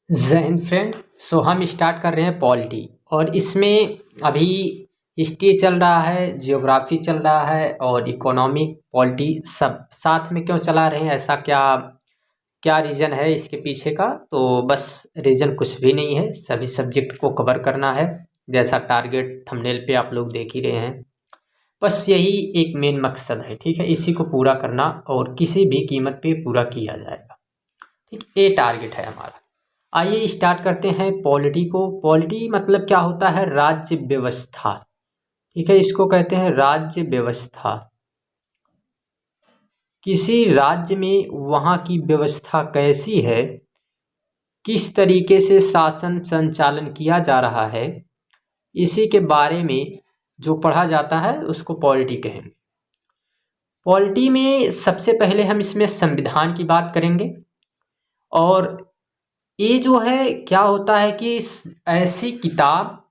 जय हिंद फ्रेंड। सो हम स्टार्ट कर रहे हैं पॉलिटी और इसमें अभी हिस्ट्री चल रहा है, जियोग्राफी चल रहा है और इकोनॉमिक पॉलिटी सब साथ में क्यों चला रहे हैं, ऐसा क्या क्या रीज़न है इसके पीछे का। तो बस रीज़न कुछ भी नहीं है, सभी सब्जेक्ट को कवर करना है जैसा टारगेट थंबनेल पे आप लोग देख ही रहे हैं। बस यही एक मेन मकसद है, ठीक है। इसी को पूरा करना और किसी भी कीमत पे पूरा किया जाएगा, ठीक। ये टारगेट है हमारा। आइए स्टार्ट करते हैं पॉलिटी को। पॉलिटी मतलब क्या होता है? राज्य व्यवस्था, ठीक है। इसको कहते हैं राज्य व्यवस्था। किसी राज्य में वहाँ की व्यवस्था कैसी है, किस तरीके से शासन संचालन किया जा रहा है, इसी के बारे में जो पढ़ा जाता है उसको पॉलिटी कहेंगे। पॉलिटी में सबसे पहले हम इसमें संविधान की बात करेंगे। और ये जो है क्या होता है कि ऐसी किताब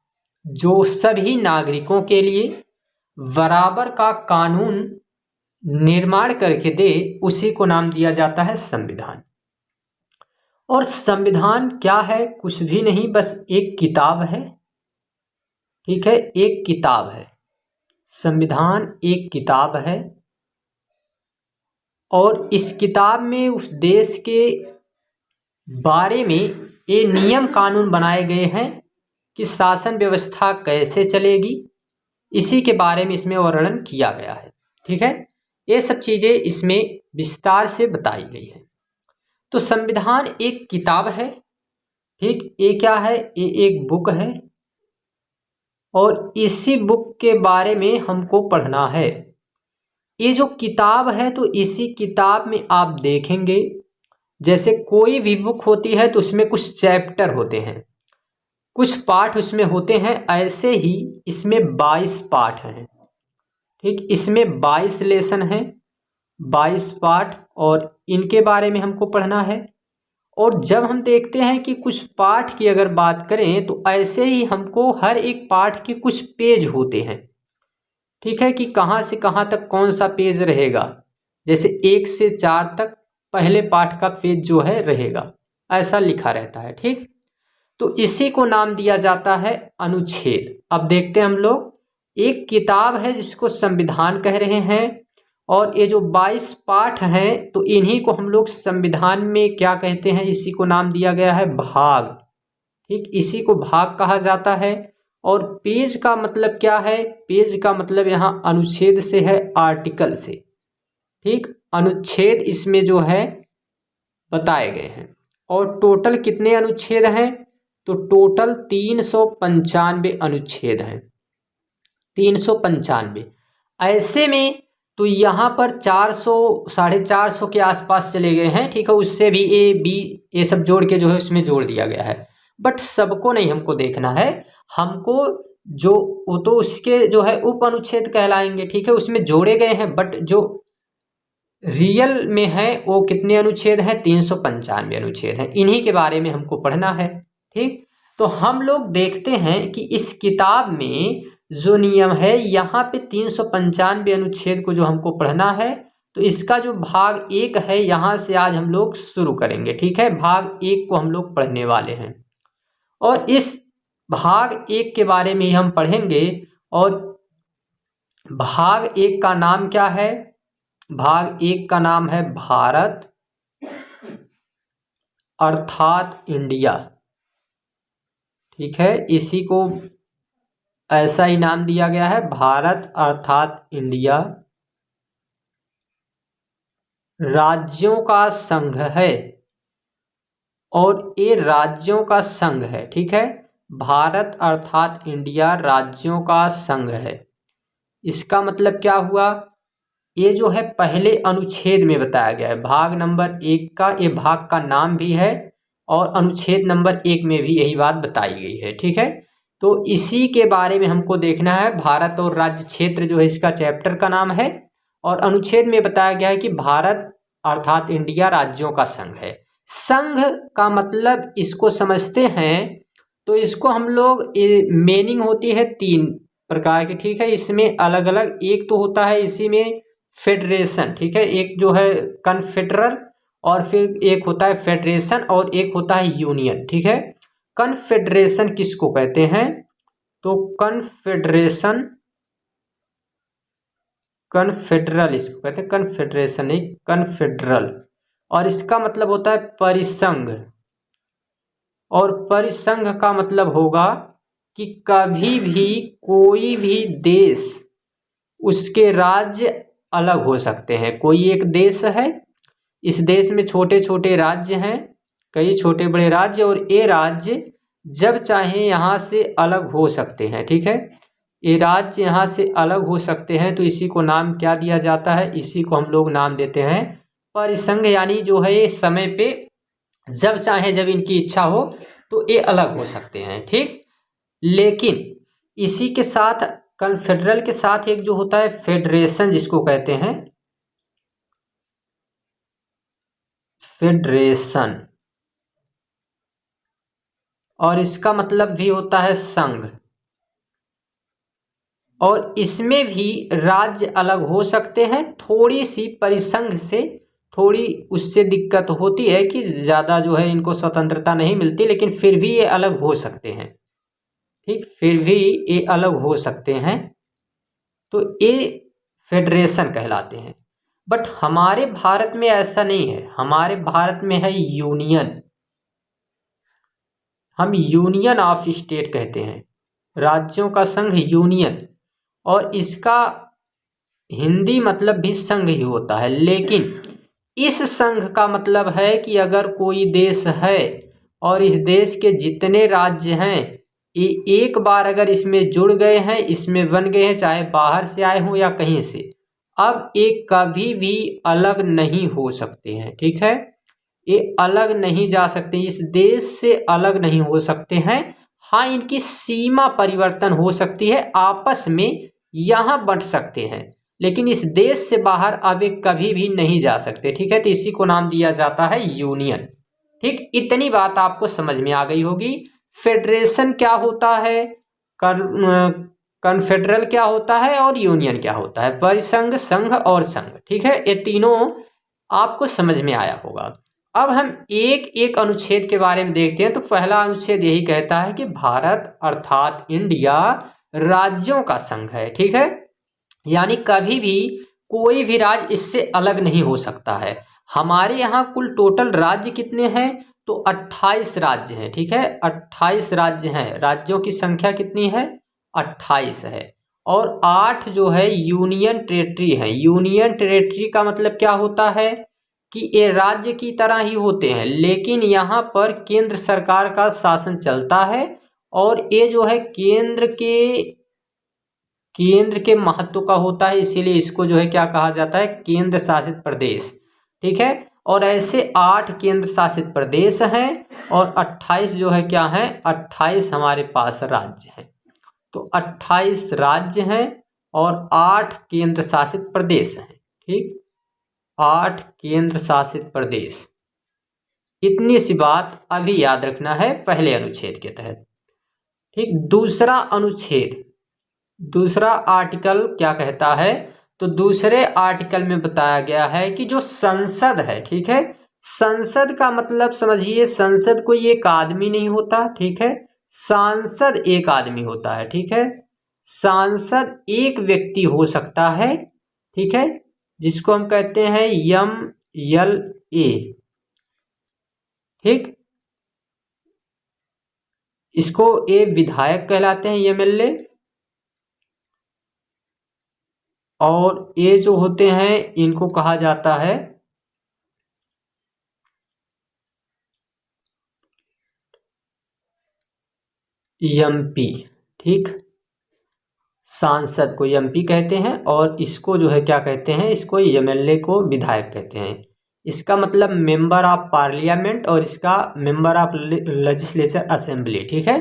जो सभी नागरिकों के लिए बराबर का कानून निर्माण करके दे, उसी को नाम दिया जाता है संविधान। और संविधान क्या है? कुछ भी नहीं, बस एक किताब है, ठीक है। एक किताब है, संविधान एक किताब है। और इस किताब में उस देश के बारे में ये नियम कानून बनाए गए हैं कि शासन व्यवस्था कैसे चलेगी, इसी के बारे में इसमें वर्णन किया गया है, ठीक है। ये सब चीज़ें इसमें विस्तार से बताई गई हैं। तो संविधान एक किताब है, ठीक। ये क्या है? ये एक बुक है और इसी बुक के बारे में हमको पढ़ना है। ये जो किताब है तो इसी किताब में आप देखेंगे, जैसे कोई भी बुक होती है तो उसमें कुछ चैप्टर होते हैं, कुछ पाठ उसमें होते हैं। ऐसे ही इसमें 22 पाठ हैं, ठीक। इसमें 22 लेसन हैं, 22 पाठ, और इनके बारे में हमको पढ़ना है। और जब हम देखते हैं कि कुछ पाठ की अगर बात करें तो ऐसे ही हमको हर एक पाठ के कुछ पेज होते हैं, ठीक है, कि कहाँ से कहाँ तक कौन सा पेज रहेगा। जैसे 1 से 4 तक पहले पाठ का पेज जो है रहेगा, ऐसा लिखा रहता है, ठीक। तो इसी को नाम दिया जाता है अनुच्छेद। अब देखते हैं हम लोग, एक किताब है जिसको संविधान कह रहे हैं, और ये जो 22 पाठ हैं तो इन्हीं को हम लोग संविधान में क्या कहते हैं? इसी को नाम दिया गया है भाग, ठीक। इसी को भाग कहा जाता है। और पेज का मतलब क्या है? पेज का मतलब यहाँ अनुच्छेद से है, आर्टिकल से, ठीक। अनुच्छेद इसमें जो है बताए गए हैं। और टोटल कितने अनुच्छेद हैं? तो टोटल 395 अनुच्छेद हैं, 395। ऐसे में तो यहाँ पर 400 450 के आसपास चले गए हैं, ठीक है। उससे भी ए बी ये सब जोड़ के जो है उसमें जोड़ दिया गया है। बट सबको नहीं हमको देखना है, हमको जो वो तो उसके जो है उप अनुच्छेद कहलाएंगे, ठीक है। उसमें जोड़े गए हैं, बट जो रियल में है वो कितने अनुच्छेद हैं? 395 अनुच्छेद हैं। इन्हीं के बारे में हमको पढ़ना है, ठीक। तो हम लोग देखते हैं कि इस किताब में जो नियम है, यहाँ पे 395 अनुच्छेद को जो हमको पढ़ना है, तो इसका जो भाग 1 है यहाँ से आज हम लोग शुरू करेंगे, ठीक है। भाग 1 को हम लोग पढ़ने वाले हैं और इस भाग 1 के बारे में ही हम पढ़ेंगे। और भाग 1 का नाम क्या है? भाग 1 का नाम है भारत अर्थात इंडिया, ठीक है। इसी को ऐसा ही नाम दिया गया है, भारत अर्थात इंडिया। राज्यों का संघ है, और ये राज्यों का संघ है, ठीक है। भारत अर्थात इंडिया राज्यों का संघ है। इसका मतलब क्या हुआ? ये जो है पहले अनुच्छेद में बताया गया है, भाग नंबर 1 का, ये भाग का नाम भी है और अनुच्छेद नंबर 1 में भी यही बात बताई गई है, ठीक है। तो इसी के बारे में हमको देखना है। भारत और राज्य क्षेत्र जो है इसका चैप्टर का नाम है, और अनुच्छेद में बताया गया है कि भारत अर्थात इंडिया राज्यों का संघ है। संघ का मतलब इसको समझते हैं तो इसको हम लोग मीनिंग होती है 3 प्रकार की, ठीक है। इसमें अलग अलग, एक तो होता है इसी में फेडरेशन, ठीक है। एक जो है कन्फेडरल, और फिर एक होता है फेडरेशन और एक होता है यूनियन, ठीक है। कन्फेडरेशन किसको कहते हैं? तो कन्फेडरेशन, कन्फेडरल इसको कहते हैं, कन्फेडरेशन नहीं कन्फेडरल, और इसका मतलब होता है परिसंघ। और परिसंघ का मतलब होगा कि कभी भी कोई भी देश, उसके राज्य अलग हो सकते हैं। कोई एक देश है, इस देश में छोटे छोटे राज्य हैं, कई छोटे बड़े राज्य, और ये राज्य जब चाहे यहाँ से अलग हो सकते हैं, ठीक है। ये राज्य यहाँ से अलग हो सकते हैं, तो इसी को नाम क्या दिया जाता है? इसी को हम लोग नाम देते हैं परिसंघ। यानी जो है ये समय पे जब चाहे, जब इनकी इच्छा हो तो ये अलग हो सकते हैं, ठीक। लेकिन इसी के साथ कन्फेडरल के साथ एक जो होता है फेडरेशन, जिसको कहते हैं फेडरेशन, और इसका मतलब भी होता है संघ। और इसमें भी राज्य अलग हो सकते हैं, थोड़ी सी परिसंघ से थोड़ी उससे दिक्कत होती है कि ज़्यादा जो है इनको स्वतंत्रता नहीं मिलती, लेकिन फिर भी ये अलग हो सकते हैं, ठीक, फिर भी ये अलग हो सकते हैं, तो ये फेडरेशन कहलाते हैं। बट हमारे भारत में ऐसा नहीं है, हमारे भारत में है यूनियन। हम यूनियन ऑफ स्टेट कहते हैं, राज्यों का संघ यूनियन, और इसका हिंदी मतलब भी संघ ही होता है। लेकिन इस संघ का मतलब है कि अगर कोई देश है और इस देश के जितने राज्य हैं, ये एक बार अगर इसमें जुड़ गए हैं, इसमें बन गए हैं, चाहे बाहर से आए हों या कहीं से, अब ये कभी भी अलग नहीं हो सकते हैं, ठीक है। ये अलग नहीं जा सकते, इस देश से अलग नहीं हो सकते हैं। हाँ, इनकी सीमा परिवर्तन हो सकती है, आपस में यहाँ बंट सकते हैं, लेकिन इस देश से बाहर अब ये कभी भी नहीं जा सकते, ठीक है। तो इसी को नाम दिया जाता है यूनियन, ठीक। इतनी बात आपको समझ में आ गई होगी। फेडरेशन क्या होता है, कन्फेडरल क्या होता है, और यूनियन क्या होता है, परिसंघ, संघ और संघ, ठीक है। ये तीनों आपको समझ में आया होगा। अब हम एक एक अनुच्छेद के बारे में देखते हैं। तो पहला अनुच्छेद यही कहता है कि भारत अर्थात इंडिया राज्यों का संघ है, ठीक है। यानी कभी भी कोई भी राज्य इससे अलग नहीं हो सकता है। हमारे यहाँ कुल टोटल राज्य कितने हैं? तो 28 राज्य हैं, ठीक है। 28 राज्य हैं, राज्यों की संख्या कितनी है? 28 है। और 8 जो है यूनियन टेरेटरी है। यूनियन टेरेटरी का मतलब क्या होता है कि ये राज्य की तरह ही होते हैं, लेकिन यहाँ पर केंद्र सरकार का शासन चलता है, और ये जो है केंद्र के महत्व का होता है, इसीलिए इसको जो है क्या कहा जाता है? केंद्र शासित प्रदेश, ठीक है। और ऐसे 8 केंद्र शासित प्रदेश हैं, और 28 जो है क्या है? 28 हमारे पास राज्य हैं। तो 28 राज्य हैं और 8 केंद्र शासित प्रदेश हैं, ठीक। 8 केंद्र शासित प्रदेश, इतनी सी बात अभी याद रखना है पहले अनुच्छेद के तहत, ठीक। दूसरा अनुच्छेद, दूसरा आर्टिकल क्या कहता है? तो दूसरे आर्टिकल में बताया गया है कि जो संसद है, ठीक है, संसद का मतलब समझिए, संसद कोई एक आदमी नहीं होता, ठीक है। सांसद एक आदमी होता है, ठीक है। सांसद एक व्यक्ति हो सकता है, ठीक है, जिसको हम कहते हैं MLA, ठीक। इसको ये विधायक कहलाते हैं, MLA। और ये जो होते हैं इनको कहा जाता है MP, ठीक। सांसद को MP कहते हैं, और इसको जो है क्या कहते हैं? इसको MLA को विधायक कहते हैं। इसका मतलब मेंबर ऑफ पार्लियामेंट, और इसका मेंबर ऑफ लेजिस्लेचर असेंबली, ठीक है।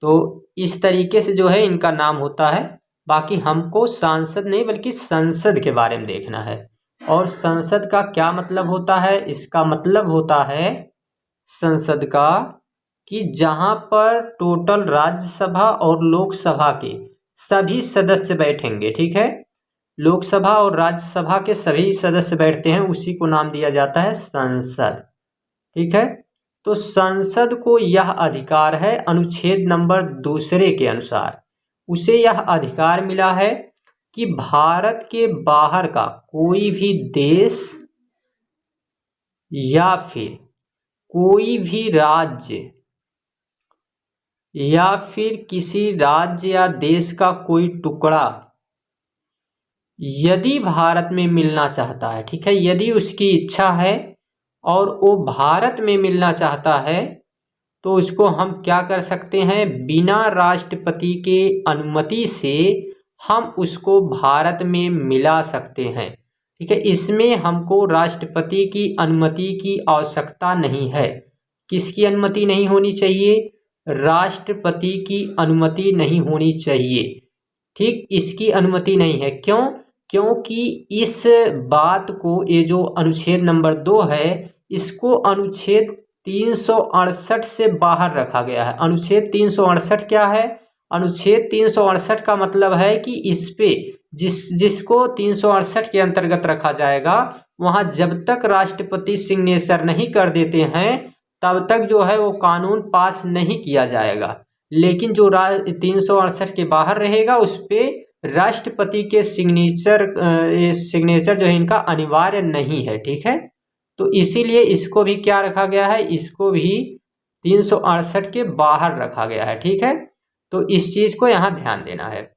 तो इस तरीके से जो है इनका नाम होता है। बाकी हमको सांसद नहीं बल्कि संसद के बारे में देखना है। और संसद का क्या मतलब होता है? इसका मतलब होता है संसद का कि जहां पर टोटल राज्यसभा और लोकसभा के सभी सदस्य बैठेंगे, ठीक है। लोकसभा और राज्यसभा के सभी सदस्य बैठते हैं, उसी को नाम दिया जाता है संसद। ठीक है, तो संसद को यह अधिकार है, अनुच्छेद नंबर 2 के अनुसार उसे यह अधिकार मिला है कि भारत के बाहर का कोई भी देश या फिर कोई भी राज्य या फिर किसी राज्य या देश का कोई टुकड़ा यदि भारत में मिलना चाहता है, ठीक है, यदि उसकी इच्छा है और वो भारत में मिलना चाहता है, तो उसको हम क्या कर सकते हैं, बिना राष्ट्रपति के अनुमति से हम उसको भारत में मिला सकते हैं। ठीक है, इसमें हमको राष्ट्रपति की अनुमति की आवश्यकता नहीं है। किसकी अनुमति नहीं होनी चाहिए? राष्ट्रपति की अनुमति नहीं होनी चाहिए। ठीक, इसकी अनुमति नहीं है। क्यों? क्योंकि इस बात को, ये जो अनुच्छेद नंबर 2 है, इसको अनुच्छेद 368 से बाहर रखा गया है। अनुच्छेद 368 क्या है? अनुच्छेद 368 का मतलब है कि इस पे जिसको 368 के अंतर्गत रखा जाएगा, वहां जब तक राष्ट्रपति सिग्नेचर नहीं कर देते हैं तब तक जो है वो कानून पास नहीं किया जाएगा। लेकिन जो 368 के बाहर रहेगा उस पे राष्ट्रपति के सिग्नेचर जो है इनका अनिवार्य नहीं है। ठीक है, तो इसीलिए इसको भी क्या रखा गया है, इसको भी 368 के बाहर रखा गया है। ठीक है, तो इस चीज को यहाँ ध्यान देना है।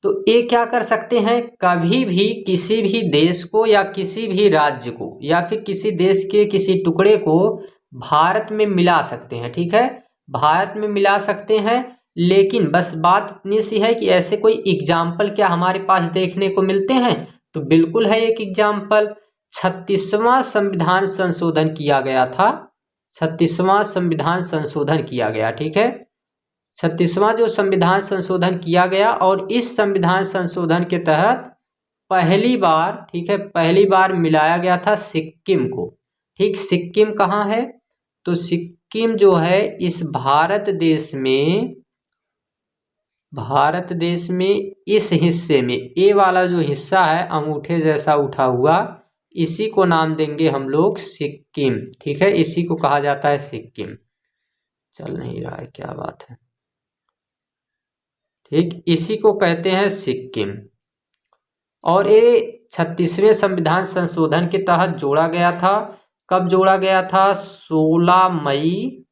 तो ये क्या कर सकते हैं, कभी भी किसी भी देश को या किसी भी राज्य को या फिर किसी देश के किसी टुकड़े को भारत में मिला सकते हैं। ठीक है, भारत में मिला सकते हैं, लेकिन बस बात इतनी सी है कि ऐसे कोई एग्जाम्पल क्या हमारे पास देखने को मिलते हैं? तो बिल्कुल है एक एग्जाम्पल। 36वां संविधान संशोधन किया गया था। 36वां संविधान संशोधन किया गया। ठीक है, 36वां जो संविधान संशोधन किया गया, और इस संविधान संशोधन के तहत पहली बार, ठीक है, पहली बार मिलाया गया था सिक्किम को। ठीक, सिक्किम कहाँ है? तो सिक्किम जो है इस भारत देश में इस हिस्से में, ए वाला जो हिस्सा है अंगूठे जैसा उठा हुआ, इसी को नाम देंगे हम लोग सिक्किम। ठीक है, इसी को कहा जाता है सिक्किम। चल नहीं रहा है, क्या बात है। ठीक, इसी को कहते हैं सिक्किम। और ये 36वें संविधान संशोधन के तहत जोड़ा गया था। कब जोड़ा गया था? 16 मई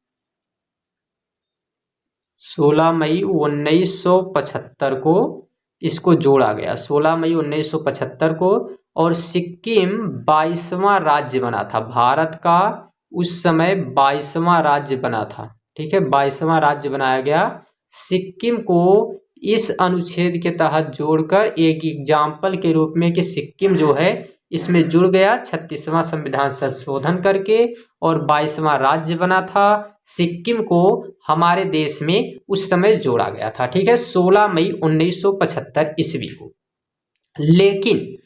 1975 को इसको जोड़ा गया। 16 मई 1975 को। और सिक्किम 22वां राज्य बना था भारत का, उस समय 22वां राज्य बना था। ठीक है, 22वां राज्य बनाया गया। सिक्किम को इस अनुच्छेद के तहत जोड़कर एक एग्जाम्पल के रूप में कि सिक्किम जो है इसमें जुड़ गया 36वां संविधान संशोधन करके और 22वां राज्य बना था। सिक्किम को हमारे देश में उस समय जोड़ा गया था। ठीक है, 16 मई 1975 ईस्वी को। लेकिन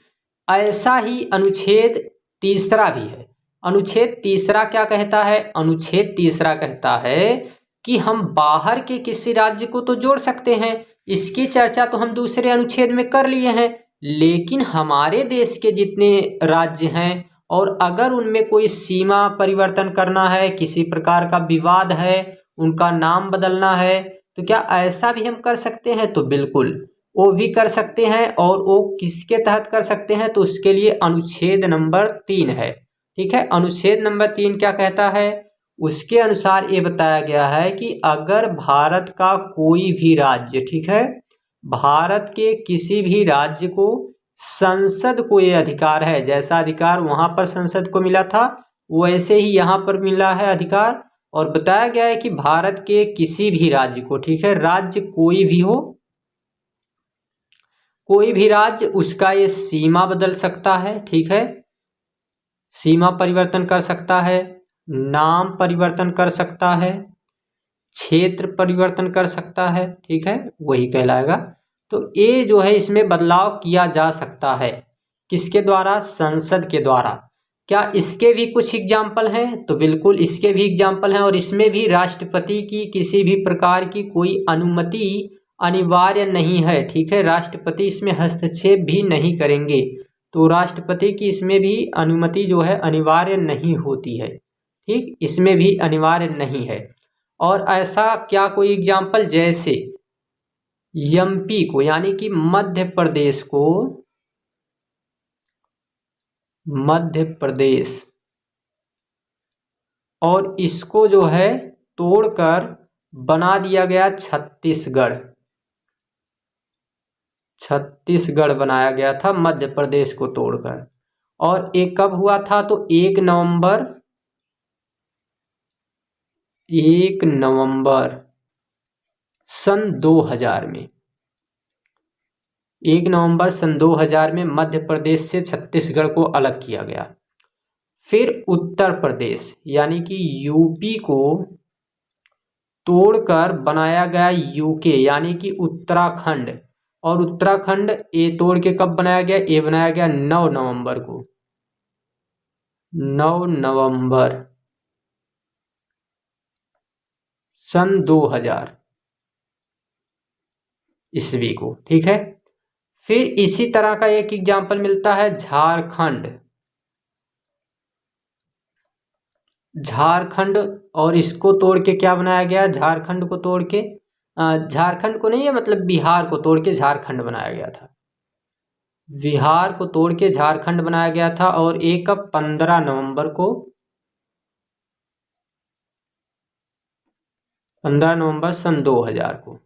ऐसा ही अनुच्छेद 3 भी है। अनुच्छेद 3 क्या कहता है? अनुच्छेद 3 कहता है कि हम बाहर के किसी राज्य को तो जोड़ सकते हैं, इसकी चर्चा तो हम दूसरे अनुच्छेद में कर लिए हैं, लेकिन हमारे देश के जितने राज्य हैं और अगर उनमें कोई सीमा परिवर्तन करना है, किसी प्रकार का विवाद है, उनका नाम बदलना है, तो क्या ऐसा भी हम कर सकते हैं? तो बिल्कुल वो भी कर सकते हैं। और वो किसके तहत कर सकते हैं? तो उसके लिए अनुच्छेद नंबर 3 है। ठीक है, अनुच्छेद नंबर 3 क्या कहता है? उसके अनुसार ये बताया गया है कि अगर भारत का कोई भी राज्य, ठीक है, भारत के किसी भी राज्य को संसद को ये अधिकार है, जैसा अधिकार वहां पर संसद को मिला था वैसे ही यहाँ पर मिला है अधिकार। और बताया गया है कि भारत के किसी भी राज्य को, ठीक है, राज्य कोई भी हो, कोई भी राज्य, उसका ये सीमा बदल सकता है। ठीक है, सीमा परिवर्तन कर सकता है, नाम परिवर्तन कर सकता है, क्षेत्र परिवर्तन कर सकता है। ठीक है, वही कहलाएगा। तो ये जो है इसमें बदलाव किया जा सकता है। किसके द्वारा? संसद के द्वारा। क्या इसके भी कुछ एग्जाम्पल हैं? तो बिल्कुल इसके भी एग्जाम्पल हैं, और इसमें भी राष्ट्रपति की किसी भी प्रकार की कोई अनुमति अनिवार्य नहीं है, ठीक है। राष्ट्रपति इसमें हस्तक्षेप भी नहीं करेंगे, तो राष्ट्रपति की इसमें भी अनुमति जो है अनिवार्य नहीं होती है, ठीक, इसमें भी अनिवार्य नहीं है। और ऐसा क्या कोई एग्जाम्पल, जैसे एमपी को यानी कि मध्य प्रदेश को, मध्य प्रदेश, और इसको जो है तोड़कर बना दिया गया छत्तीसगढ़, छत्तीसगढ़ बनाया गया था मध्य प्रदेश को तोड़कर। और एक कब हुआ था, तो 1 नवंबर सन 2000 में, 1 नवंबर सन 2000 में मध्य प्रदेश से छत्तीसगढ़ को अलग किया गया। फिर उत्तर प्रदेश यानी कि यूपी को तोड़कर बनाया गया यूके यानी कि उत्तराखंड, और उत्तराखंड ये तोड़ के कब बनाया गया, ये बनाया गया 9 नवंबर को, 9 नवंबर सन 2000 ईस्वी को, ठीक है। फिर इसी तरह का एक एग्जाम्पल मिलता है झारखंड, झारखंड, और इसको तोड़ के क्या बनाया गया, झारखंड को तोड़ के, झारखंड को नहीं है मतलब बिहार को तोड़ के झारखंड बनाया गया था, बिहार को तोड़ के झारखंड बनाया गया था। और एक 15 नवंबर को, 15 नवंबर सन 2000 को,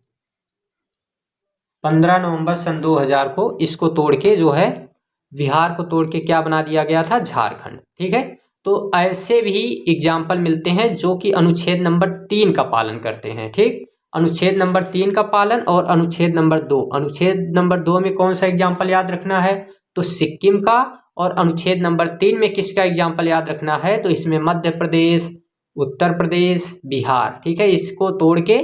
15 नवंबर सन 2000 को इसको तोड़ के जो है बिहार को तोड़ के क्या बना दिया गया था, झारखंड, ठीक है। तो ऐसे भी एग्जाम्पल मिलते हैं जो कि अनुच्छेद नंबर 3 का पालन करते हैं, ठीक। अनुच्छेद नंबर 3 का पालन और अनुच्छेद नंबर 2, अनुच्छेद नंबर 2 में कौन सा एग्जाम्पल याद रखना है, तो सिक्किम का, और अनुच्छेद नंबर 3 में किसका एग्जाम्पल याद रखना है, तो इसमें मध्य प्रदेश, उत्तर प्रदेश, बिहार, ठीक है। इसको तोड़ के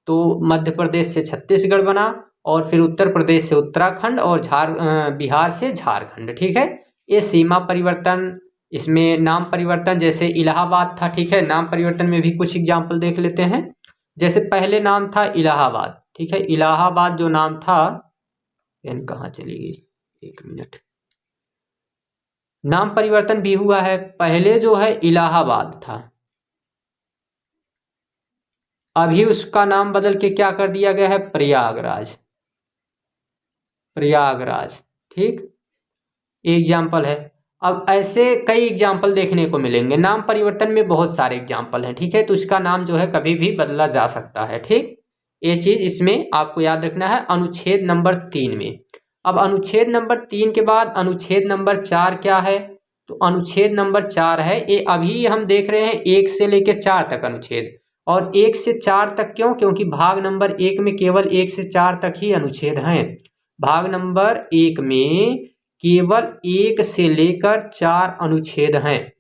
तो मध्य प्रदेश से छत्तीसगढ़ बना, और फिर उत्तर प्रदेश से उत्तराखंड, और बिहार से झारखंड, ठीक है। ये सीमा परिवर्तन, इसमें नाम परिवर्तन, जैसे इलाहाबाद था, ठीक है। नाम परिवर्तन में भी कुछ एग्जाम्पल देख लेते हैं। जैसे पहले नाम था इलाहाबाद, ठीक है, इलाहाबाद जो नाम था, पेन कहाँ चली गई, 1 मिनट, नाम परिवर्तन भी हुआ है। पहले जो है इलाहाबाद था, अभी उसका नाम बदल के क्या कर दिया गया है, प्रयागराज, प्रयागराज, ठीक, एग्जाम्पल है। अब ऐसे कई एग्जाम्पल देखने को मिलेंगे, नाम परिवर्तन में बहुत सारे एग्जाम्पल हैं, ठीक है। तो इसका नाम जो है कभी भी बदला जा सकता है, ठीक। ये चीज इसमें आपको याद रखना है अनुच्छेद नंबर 3 में। अब अनुच्छेद नंबर 3 के बाद अनुच्छेद नंबर 4 क्या है, तो अनुच्छेद नंबर 4 है, ये अभी हम देख रहे हैं 1 से लेकर 4 तक अनुच्छेद, और 1 से 4 तक क्यों, क्योंकि भाग नंबर 1 में केवल 1 से 4 तक ही अनुच्छेद हैं। भाग नंबर 1 में केवल 1 से लेकर 4 अनुच्छेद हैं,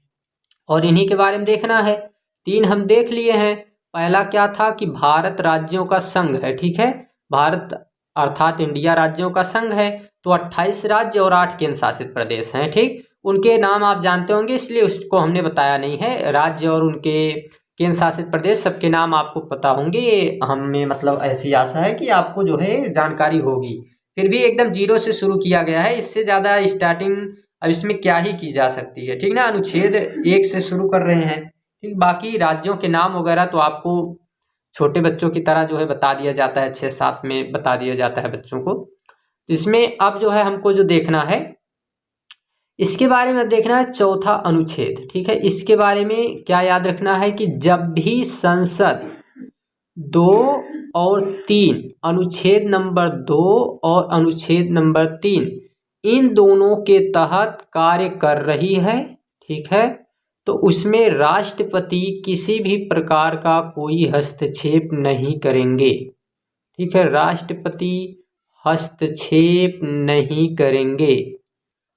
और इन्हीं के बारे में देखना है। 3 हम देख लिए हैं। पहला क्या था कि भारत राज्यों का संघ है, ठीक है, भारत अर्थात इंडिया राज्यों का संघ है, तो 28 राज्य और 8 केंद्र शासित प्रदेश हैं, ठीक। उनके नाम आप जानते होंगे, इसलिए उसको हमने बताया नहीं है। राज्य और उनके केंद्र शासित प्रदेश सबके नाम आपको पता होंगे, ये हमें मतलब ऐसी आशा है कि आपको जो है जानकारी होगी। फिर भी एकदम 0 से शुरू किया गया है, इससे ज़्यादा स्टार्टिंग अब इसमें क्या ही की जा सकती है, ठीक ना। अनुच्छेद 1 से शुरू कर रहे हैं, ठीक। बाकी राज्यों के नाम वगैरह तो आपको छोटे बच्चों की तरह जो है बता दिया जाता है, 6-7 में बता दिया जाता है बच्चों को। तो इसमें अब जो है हमको जो देखना है, इसके बारे में अब देखना है चौथा अनुच्छेद, ठीक है। इसके बारे में क्या याद रखना है कि जब भी संसद 2 और 3, अनुच्छेद नंबर 2 और अनुच्छेद नंबर 3 इन दोनों के तहत कार्य कर रही है, ठीक है, तो उसमें राष्ट्रपति किसी भी प्रकार का कोई हस्तक्षेप नहीं करेंगे, ठीक है। राष्ट्रपति हस्तक्षेप नहीं करेंगे,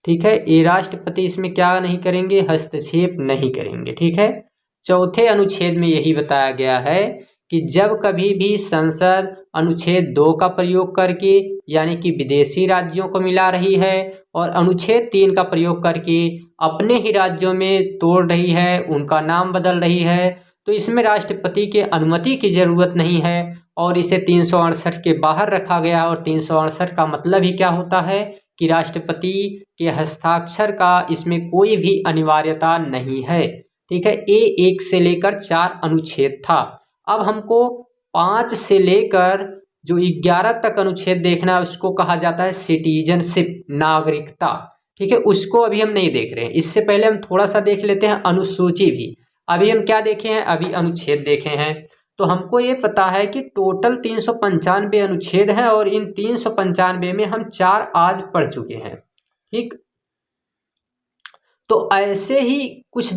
ठीक है। ये राष्ट्रपति इसमें क्या नहीं करेंगे, हस्तक्षेप नहीं करेंगे, ठीक है। चौथे अनुच्छेद में यही बताया गया है कि जब कभी भी संसद अनुच्छेद 2 का प्रयोग करके यानी कि विदेशी राज्यों को मिला रही है और अनुच्छेद 3 का प्रयोग करके अपने ही राज्यों में तोड़ रही है, उनका नाम बदल रही है, तो इसमें राष्ट्रपति के अनुमति की जरूरत नहीं है और इसे 368 के बाहर रखा गया। और 368 का मतलब ही क्या होता है कि राष्ट्रपति के हस्ताक्षर का इसमें कोई भी अनिवार्यता नहीं है। ठीक है, ये 1 से लेकर 4 अनुच्छेद था। अब हमको 5 से लेकर जो 11 तक अनुच्छेद देखना है, उसको कहा जाता है सिटीजनशिप, नागरिकता। ठीक है, उसको अभी हम नहीं देख रहे हैं। इससे पहले हम थोड़ा सा देख लेते हैं अनुसूची भी। अभी हम क्या देखे हैं, अभी अनुच्छेद देखे हैं। तो हमको ये पता है कि टोटल 395 अनुच्छेद हैं और इन 395 में हम 4 आज पढ़ चुके हैं। ठीक, तो ऐसे ही कुछ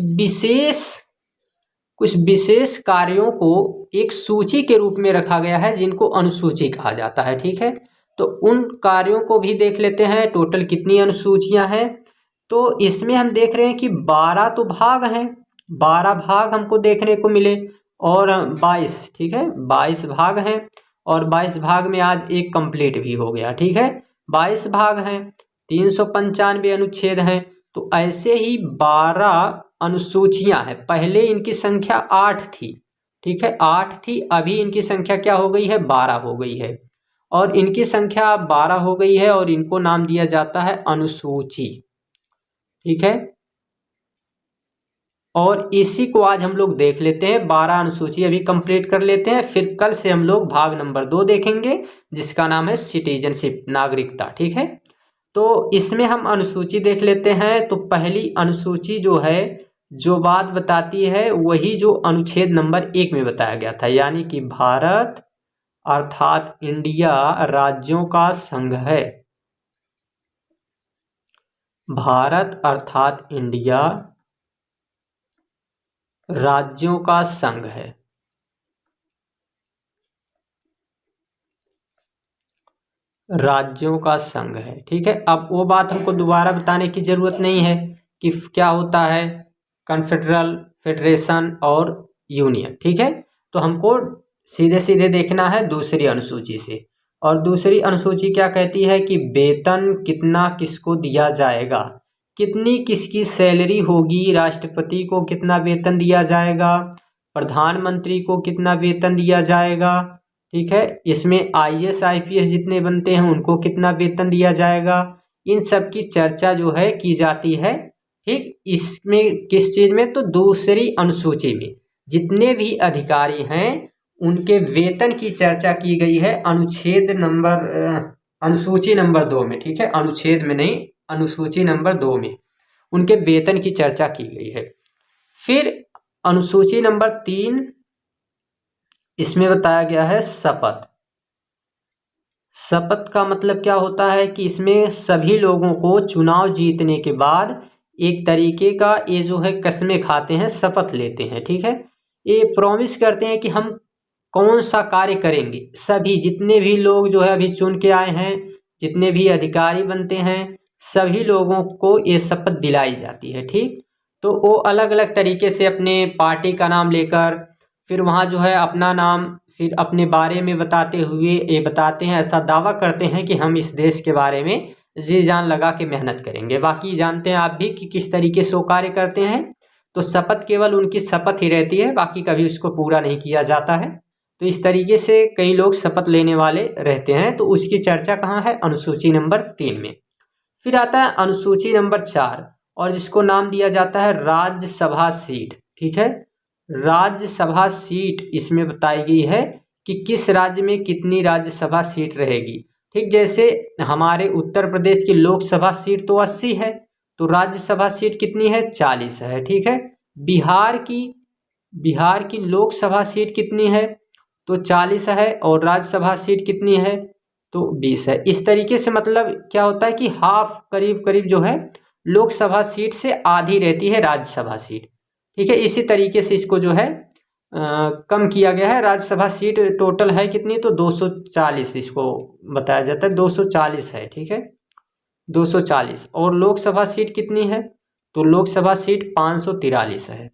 विशेष कार्यों को एक सूची के रूप में रखा गया है, जिनको अनुसूची कहा जाता है। ठीक है, तो उन कार्यों को भी देख लेते हैं। टोटल कितनी अनुसूचियां हैं, तो इसमें हम देख रहे हैं कि 12 तो भाग हैं, 12 भाग हमको देखने को मिले और 22, ठीक है, 22 भाग हैं और 22 भाग में आज एक कंप्लीट भी हो गया। ठीक है, 22 भाग हैं, 395 अनुच्छेद हैं। तो ऐसे ही 12 अनुसूचियां हैं। पहले इनकी संख्या 8 थी। ठीक है, 8 थी, अभी इनकी संख्या क्या हो गई है, 12 हो गई है। और इनकी संख्या 12 हो गई है और इनको नाम दिया जाता है अनुसूची। ठीक है, और इसी को आज हम लोग देख लेते हैं। 12 अनुसूची अभी कंप्लीट कर लेते हैं, फिर कल से हम लोग भाग नंबर 2 देखेंगे, जिसका नाम है सिटीजनशिप, नागरिकता। ठीक है, तो इसमें हम अनुसूची देख लेते हैं। तो पहली अनुसूची जो है, जो बात बताती है वही जो अनुच्छेद नंबर 1 में बताया गया था, यानी कि भारत अर्थात इंडिया राज्यों का संघ है। भारत अर्थात इंडिया राज्यों का संघ है। राज्यों का संघ है। ठीक है, अब वो बात हमको दोबारा बताने की जरूरत नहीं है कि क्या होता है कन्फेडरल, फेडरेशन और यूनियन। ठीक है, तो हमको सीधे सीधे देखना है दूसरी अनुसूची से। और दूसरी अनुसूची क्या कहती है कि वेतन कितना किसको दिया जाएगा, कितनी किसकी सैलरी होगी, राष्ट्रपति को कितना वेतन दिया जाएगा, प्रधानमंत्री को कितना वेतन दिया जाएगा। ठीक है, इसमें IAS IPS जितने बनते हैं उनको कितना वेतन दिया जाएगा, इन सब की चर्चा जो है की जाती है। ठीक, इसमें किस चीज में, तो दूसरी अनुसूची में जितने भी अधिकारी हैं उनके वेतन की चर्चा की गई है अनुच्छेद नंबर अनुसूची नंबर 2 में। ठीक है, अनुच्छेद में नहीं, अनुसूची नंबर 2 में उनके वेतन की चर्चा की गई है। फिर अनुसूची नंबर 3, इसमें बताया गया है शपथ। शपथ का मतलब क्या होता है कि इसमें सभी लोगों को चुनाव जीतने के बाद एक तरीके का ये जो है कस्में खाते हैं, शपथ लेते हैं। ठीक है, ये प्रॉमिस करते हैं कि हम कौन सा कार्य करेंगे। सभी जितने भी लोग जो है अभी चुन के आए हैं, जितने भी अधिकारी बनते हैं, सभी लोगों को ये शपथ दिलाई जाती है। ठीक, तो वो अलग अलग तरीके से अपने पार्टी का नाम लेकर फिर वहाँ जो है अपना नाम, फिर अपने बारे में बताते हुए ये बताते हैं, ऐसा दावा करते हैं कि हम इस देश के बारे में जी जान लगा के मेहनत करेंगे। बाकी जानते हैं आप भी कि किस तरीके से वो कार्य करते हैं। तो शपथ केवल उनकी शपथ ही रहती है, बाकी कभी उसको पूरा नहीं किया जाता है। तो इस तरीके से कई लोग शपथ लेने वाले रहते हैं। तो उसकी चर्चा कहाँ है, अनुसूची नंबर 3 में। फिर आता है अनुसूची नंबर 4, और जिसको नाम दिया जाता है राज्यसभा सीट। ठीक है, राज्यसभा सीट इसमें बताई गई है कि किस राज्य में कितनी राज्यसभा सीट रहेगी। ठीक, जैसे हमारे उत्तर प्रदेश की लोकसभा सीट तो 80 है, तो राज्यसभा सीट कितनी है, 40 है। ठीक है, बिहार की लोकसभा सीट कितनी है, तो 40 है, और राज्यसभा सीट कितनी है, तो 20 है। इस तरीके से मतलब क्या होता है कि हाफ, करीब करीब जो है लोकसभा सीट से आधी रहती है राज्यसभा सीट। ठीक है, इसी तरीके से इसको जो है कम किया गया है। राज्यसभा सीट टोटल है कितनी, तो 240 इसको बताया जाता है, 240 है। ठीक है, 240, और लोकसभा सीट कितनी है, तो लोकसभा सीट 543 है,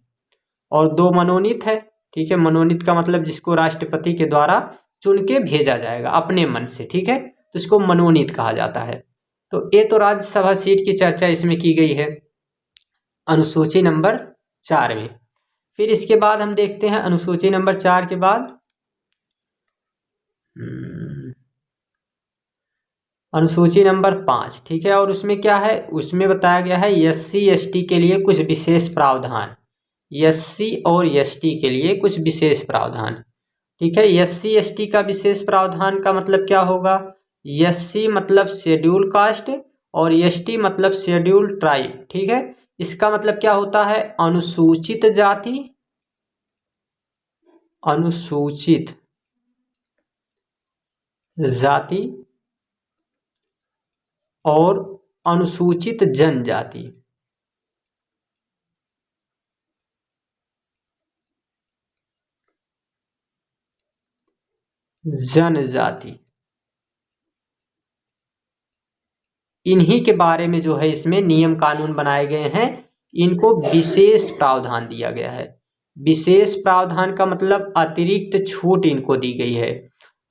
और 2 मनोनीत है। ठीक है, मनोनीत का मतलब जिसको राष्ट्रपति के द्वारा चुन के भेजा जाएगा अपने मन से। ठीक है, तो इसको मनोनीत कहा जाता है। तो ये तो राज्यसभा सीट की चर्चा इसमें की गई है अनुसूची नंबर 4 में। फिर इसके बाद हम देखते हैं अनुसूची नंबर 4 के बाद अनुसूची नंबर 5, ठीक है। और उसमें क्या है, उसमें बताया गया है SC ST के लिए कुछ विशेष प्रावधान, SC और ST के लिए कुछ विशेष प्रावधान, ठीक है। SC ST का विशेष प्रावधान का मतलब क्या होगा, SC मतलब शेड्यूल कास्ट और ST मतलब शेड्यूल ट्राइब, ठीक है। इसका मतलब क्या होता है, अनुसूचित जाति, अनुसूचित जाति और अनुसूचित जनजाति, जनजाति, इन्हीं के बारे में जो है इसमें नियम कानून बनाए गए हैं, इनको विशेष प्रावधान दिया गया है। विशेष प्रावधान का मतलब अतिरिक्त छूट इनको दी गई है।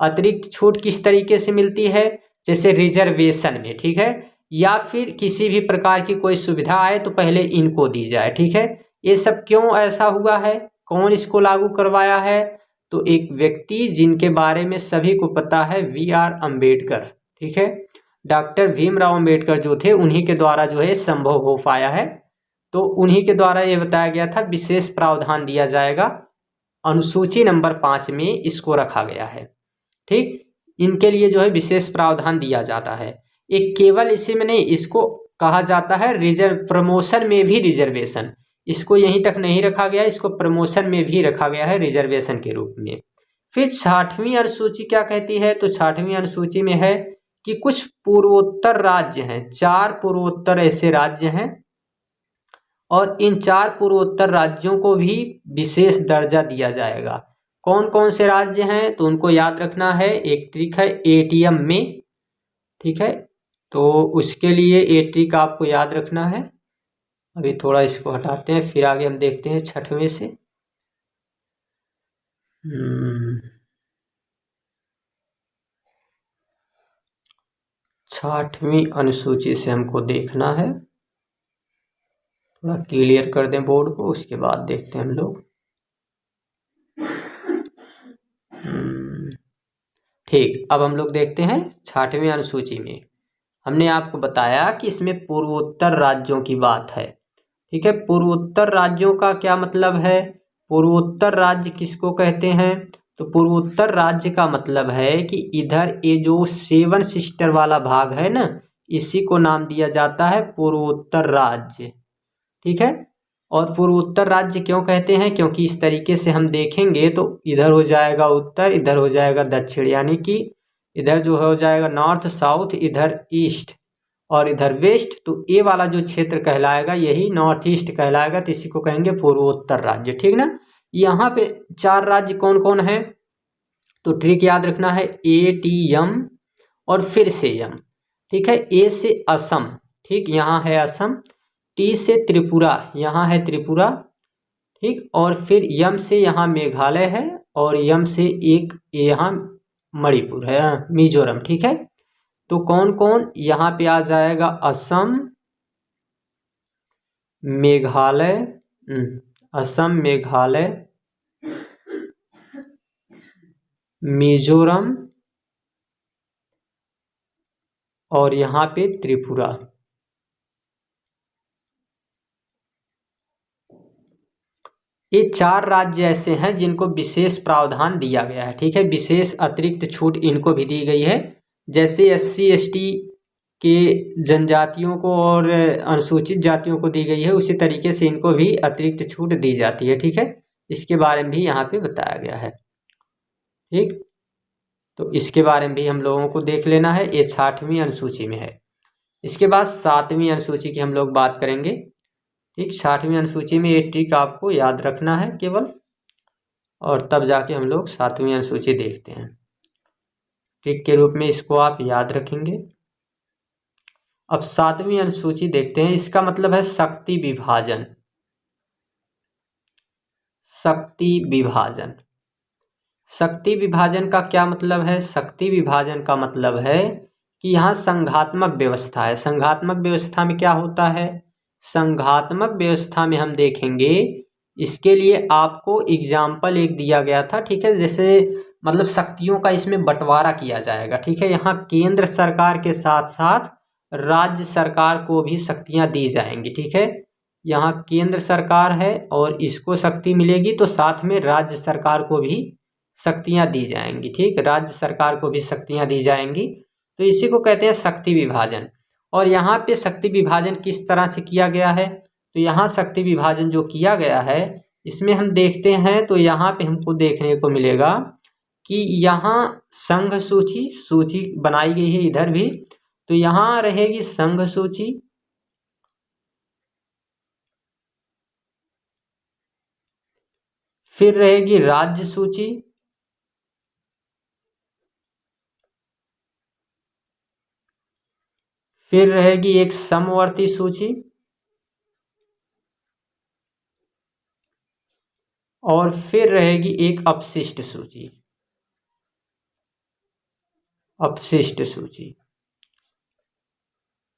अतिरिक्त छूट किस तरीके से मिलती है, जैसे रिजर्वेशन में, ठीक है, या फिर किसी भी प्रकार की कोई सुविधा आए तो पहले इनको दी जाए, ठीक है। ये सब क्यों ऐसा हुआ है, कौन इसको लागू करवाया है, तो एक व्यक्ति जिनके बारे में सभी को पता है, VR अम्बेडकर, ठीक है। डॉक्टर भीमराव अम्बेडकर जो थे, उन्हीं के द्वारा जो है संभव हो पाया है। तो उन्हीं के द्वारा ये बताया गया था विशेष प्रावधान दिया जाएगा, अनुसूची नंबर 5 में इसको रखा गया है, ठीक। इनके लिए जो है विशेष प्रावधान दिया जाता है। एक केवल इसी में नहीं, इसको कहा जाता है रिजर्व प्रमोशन में भी रिजर्वेशन, इसको यहीं तक नहीं रखा गया, इसको प्रमोशन में भी रखा गया है रिजर्वेशन के रूप में। फिर 60वीं अनुसूची क्या कहती है, तो 60वीं अनुसूची में है कि कुछ पूर्वोत्तर राज्य हैं, 4 पूर्वोत्तर ऐसे राज्य हैं और इन 4 पूर्वोत्तर राज्यों को भी विशेष दर्जा दिया जाएगा। कौन कौन से राज्य हैं, तो उनको याद रखना है। एक ट्रिक है ATM में, ठीक है, तो उसके लिए ये ट्रिक आपको याद रखना है। अभी थोड़ा इसको हटाते हैं, फिर आगे हम देखते हैं 6वें से। 6वीं अनुसूची से हमको देखना है, थोड़ा क्लियर कर दें बोर्ड को, उसके बाद देखते हैं हम लोग। ठीक, अब हम लोग देखते हैं 6वीं अनुसूची में। हमने आपको बताया कि इसमें पूर्वोत्तर राज्यों की बात है, ठीक है। पूर्वोत्तर राज्यों का क्या मतलब है, पूर्वोत्तर राज्य किसको कहते हैं, तो पूर्वोत्तर राज्य का मतलब है कि इधर ये जो 7 सिस्टर वाला भाग है ना, इसी को नाम दिया जाता है पूर्वोत्तर राज्य, ठीक है। और पूर्वोत्तर राज्य क्यों कहते हैं, क्योंकि इस तरीके से हम देखेंगे तो इधर हो जाएगा उत्तर, इधर हो जाएगा दक्षिण, यानी कि इधर जो हो जाएगा नॉर्थ साउथ, इधर ईस्ट और इधर वेस्ट, तो ये वाला जो क्षेत्र कहलाएगा यही नॉर्थ ईस्ट कहलाएगा, तो इसी को कहेंगे पूर्वोत्तर राज्य, ठीक ना। यहाँ पे 4 राज्य कौन कौन है, तो ट्रिक याद रखना है ATM और फिर से यम, ठीक है। A से असम, ठीक, यहाँ है असम। T से त्रिपुरा, यहाँ है त्रिपुरा, ठीक। और फिर यम से यहाँ मेघालय है और यम से एक यहाँ मणिपुर है, मिजोरम, ठीक है। तो कौन कौन यहाँ पे आ जाएगा, असम, मेघालय, असम, मेघालय, मिजोरम और यहाँ पे त्रिपुरा। ये 4 राज्य ऐसे हैं जिनको विशेष प्रावधान दिया गया है, ठीक है। विशेष अतिरिक्त छूट इनको भी दी गई है, जैसे SC ST के जनजातियों को और अनुसूचित जातियों को दी गई है, उसी तरीके से इनको भी अतिरिक्त छूट दी जाती है, ठीक है। इसके बारे में भी यहाँ पे बताया गया है, ठीक। तो इसके बारे में भी हम लोगों को देख लेना है, ये 6वीं अनुसूची में है। इसके बाद 7वीं अनुसूची की हम लोग बात करेंगे, ठीक। 6वीं अनुसूची में ये ट्रिक आपको याद रखना है केवल, और तब जाके हम लोग 7वीं अनुसूची देखते हैं। ट्रिक के रूप में इसको आप याद रखेंगे। अब 7वीं अनुसूची देखते हैं, इसका मतलब है शक्ति विभाजन। शक्ति विभाजन, शक्ति विभाजन का क्या मतलब है, शक्ति विभाजन का मतलब है कि यहाँ संघात्मक व्यवस्था है। संघात्मक व्यवस्था में क्या होता है, संघात्मक व्यवस्था में हम देखेंगे, इसके लिए आपको एग्जाम्पल एक दिया गया था, ठीक है। जैसे मतलब शक्तियों का इसमें बंटवारा किया जाएगा। ठीक है, यहाँ केंद्र सरकार के साथ साथ राज्य सरकार को भी शक्तियाँ दी जाएंगी। ठीक है, यहाँ केंद्र सरकार है और इसको शक्ति मिलेगी, तो साथ में राज्य सरकार को भी शक्तियाँ दी जाएंगी। ठीक, राज्य सरकार को भी शक्तियाँ दी जाएंगी, तो इसी को कहते हैं शक्ति विभाजन। और यहाँ पे शक्ति विभाजन किस तरह से किया गया है, तो यहाँ शक्ति विभाजन जो किया गया है इसमें हम देखते हैं तो यहाँ पे हमको देखने को मिलेगा कि यहाँ संघ सूची सूची बनाई गई है इधर भी, तो यहाँ रहेगी संघ सूची, फिर रहेगी राज्य सूची, फिर रहेगी एक समवर्ती सूची, और फिर रहेगी एक अपशिष्ट सूची। अपशिष्ट सूची,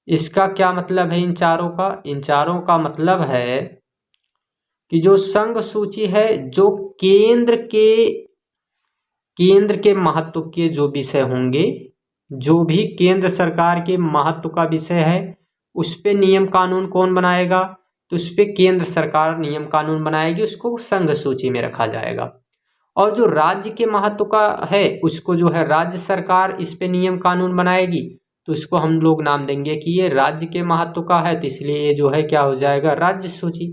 इसका क्या मतलब है इन चारों का? इन चारों का मतलब है कि जो संघ सूची है, जो केंद्र के महत्व के जो विषय होंगे, जो भी केंद्र सरकार के महत्व का विषय है, उस पे नियम कानून कौन बनाएगा? तो उस पे केंद्र सरकार नियम कानून बनाएगी, उसको संघ सूची में रखा जाएगा। और जो राज्य के महत्व का है, उसको जो है राज्य सरकार इस पे नियम कानून बनाएगी, तो इसको हम लोग नाम देंगे कि ये राज्य के महत्व का है, तो इसलिए ये जो है क्या हो जाएगा? राज्य सूची।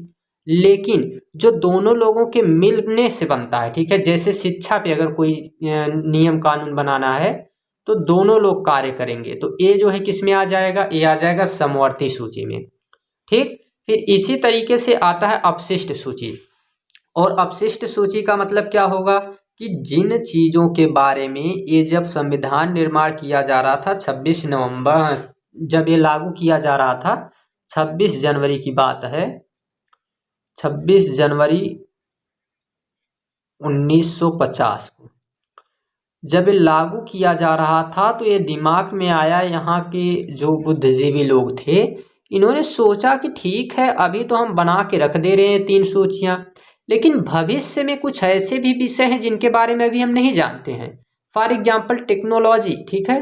लेकिन जो दोनों लोगों के मिलने से बनता है, ठीक है, जैसे शिक्षा पे अगर कोई नियम कानून बनाना है तो दोनों लोग कार्य करेंगे, तो ये जो है किस में आ जाएगा? ये आ जाएगा समवर्ती सूची में। ठीक, फिर इसी तरीके से आता है अपशिष्ट सूची। और अपशिष्ट सूची का मतलब क्या होगा कि जिन चीजों के बारे में ये जब संविधान निर्माण किया जा रहा था 26 नवंबर, जब ये लागू किया जा रहा था, 26 जनवरी की बात है, 26 जनवरी 1950 को जब ये लागू किया जा रहा था, तो ये दिमाग में आया, यहाँ के जो बुद्धिजीवी लोग थे, इन्होंने सोचा कि ठीक है अभी तो हम बना के रख दे रहे हैं 3 सूचियाँ, लेकिन भविष्य में कुछ ऐसे भी विषय हैं जिनके बारे में अभी हम नहीं जानते हैं। फॉर एग्जाम्पल टेक्नोलॉजी, ठीक है,